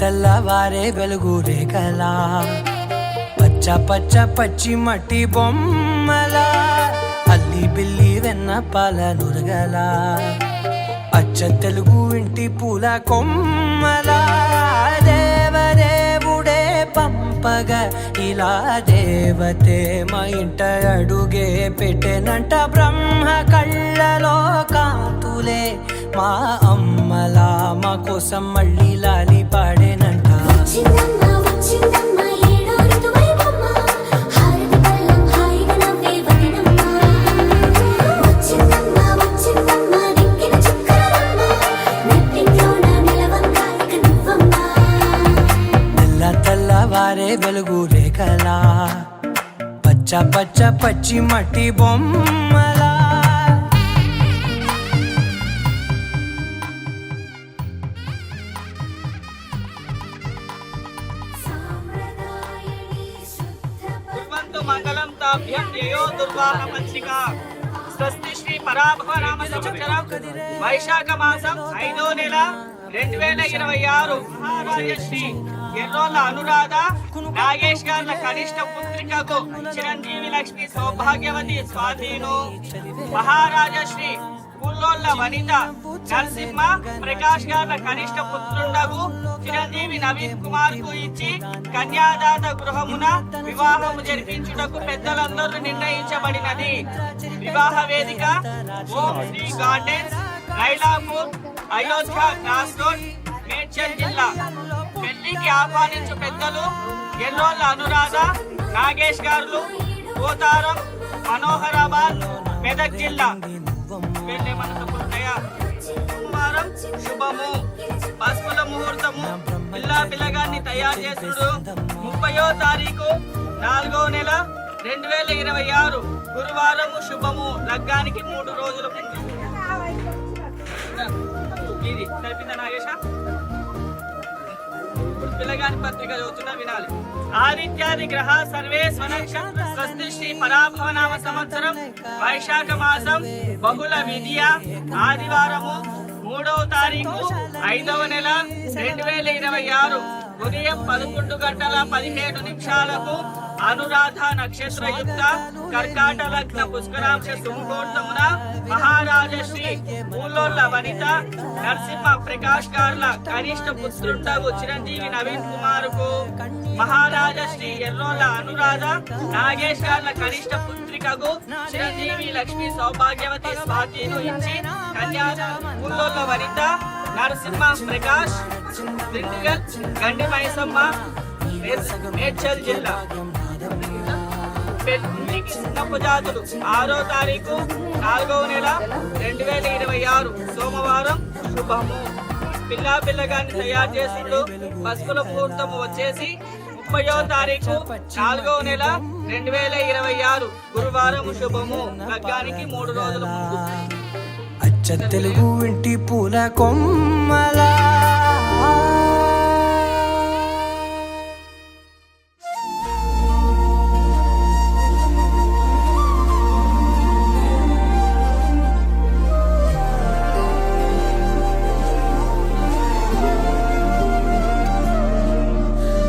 తెల్లవారే వెలుగు రేఖలా పచ్చ పచ్చ పచ్చి మట్టి బొమ్మల అల్లి బిల్లి వెన్న పాల నురగల అచ్చ తెలుగు ఇంటి పూల కొమ్మల దేవదేవుడే పంపగా ఇలా దేవతే మా ఇంట అడుగే పెట్టెనంట బ్రహ్మ కళ్ళలో కాంతులే మా అమ్మలా మా కోసం మళ్ళీ లాలి పాడేనంట. తెల్లవారే వెలుగు రేఖలా పచ్చ పచ్చ పచ్చి మట్టి బొమ్మలా మంగళం తాభ్యం యయో దుర్వాహ పంచికా స్వస్తి శ్రీ పరాభవ నామ సంవత్సరం వైశాఖ మాసం 5వ నెల 2026 మహారాజశ్రీ ఎర్రోళ్ళ అనురాధ నాగేష్ గార్ల కనిష్ట పుత్రికకు చిరంజీవి లక్ష్మి సౌభాగ్యవతి స్వాధీను మహారాజశ్రీ పుల్లోళ్ళ వనిత నరసింహ ప్రకాష్ గార్ల కనిష్ట పుత్రుండగు చిరంజీవి నవీన్ కుమార్ కు ఇచ్చి కన్యాదాత గృహమున వివాహము జరిపించుటకు పెద్దలందరూ నిర్ణయించబడినది. వివాహ వేదిక Om Sri gardens, Railapur, Ayodhya cross road, Medchal జిల్లా. పెళ్లికి ఆహ్వానించు పెద్దలు ఎర్రోళ్ళ అనురాధ నాగేష్ గారులు, పోతారం, మనోహరాబాద్, మెదక్ జిల్లా. సోమవారం శుభము, పసుపుల ముహూర్తము, పిల్లా పిల్లగాన్ని తయారు చేసుడు 30వ తారీఖు 4వ నెల 2026 గురువారము శుభము. లగ్గానికి 3 రోజుల ముందు. ఇది సరిపోయిందా నాగేశ? పిల్లగాని పత్రిక చదువుతున్నా వినాలి. ఆదిత్యాది గ్రహ సర్వే స్వనక్షత్ర స్వస్తి శ్రీ పరాభవ నామ సంవత్సరం వైశాఖ మాసం బహుళ విద్య ఆదివారము 3వ తారీఖు 5వ నెల 2026 ఉదయం 11:17 అనురాధ నక్షత్రయుక్త కర్కాట లగ్న పుష్కరాంశ సుముహూర్తమున మహారాజశ్రీ పూలోళ్ళ వనిత నరసింహ ప్రకాష్ గార్ల కనిష్ట పుత్రుండగు చిరంజీవి నవీన్ కుమార్ కు మహారాజశ్రీ ఎర్రోళ్ళ అనురాధ నాగేష్ గార్ల కనిష్ట పుత్రికకు చిరంజీవి లక్ష్మి సౌభాగ్యవతి స్వాధీను ఇచ్చి పూలోళ్ళ వనిత నరసింహ ప్రకాష్ గండి మైసమ్మ మేడ్చల్ జిల్లా. పెళ్లికి చిన్నపు జాతులు 6వ తారీఖు 4వ నెల 2026 సోమవారం శుభము. పిల్లా పిల్లగాన్ని తయారు చేసుడు పసుపుల ముహూర్తము వచ్చేసి 30వ తారీఖు 4వ నెల 2026 గురువారం శుభము. లగ్గానికి 3 రోజుల ముందు. అచ్చ తెలుగు ఇంటి పూల కొమ్మలా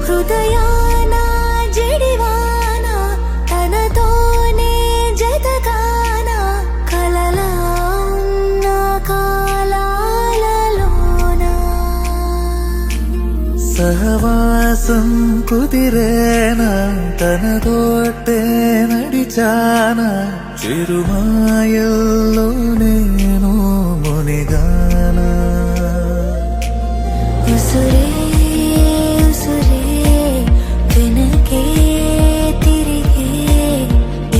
హృదయానా జడివానా తనతోనే జతగానా కలలా ఉన్న కాలాలలోనా సహవాసం కుదిరేనా తనతోటే నడిచానా చిరుమాయల్లో నేను మునిగానా ఉసురే వెనకే తిరిగే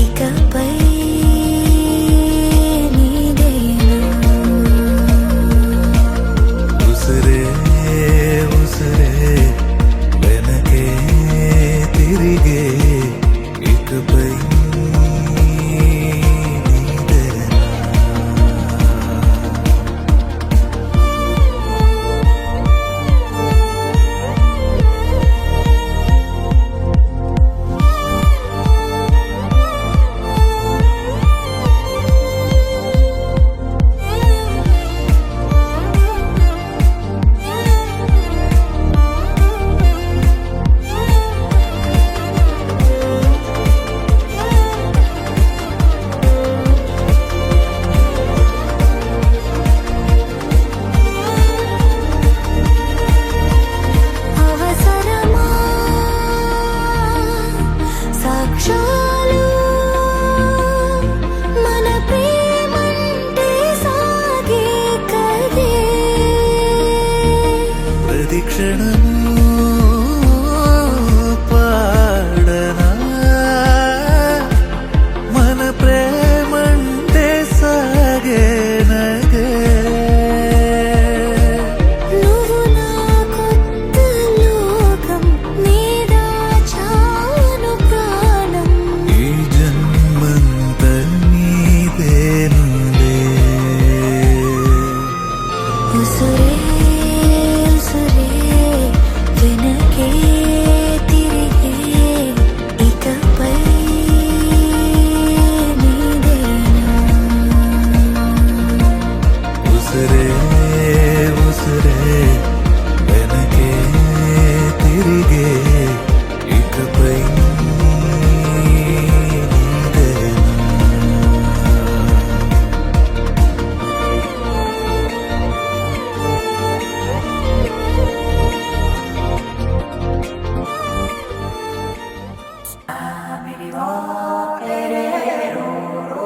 ఇకపై నీదేనా ఉసురే వెనకే తిరిగే ఇకపై నీదేనా ప్రేమ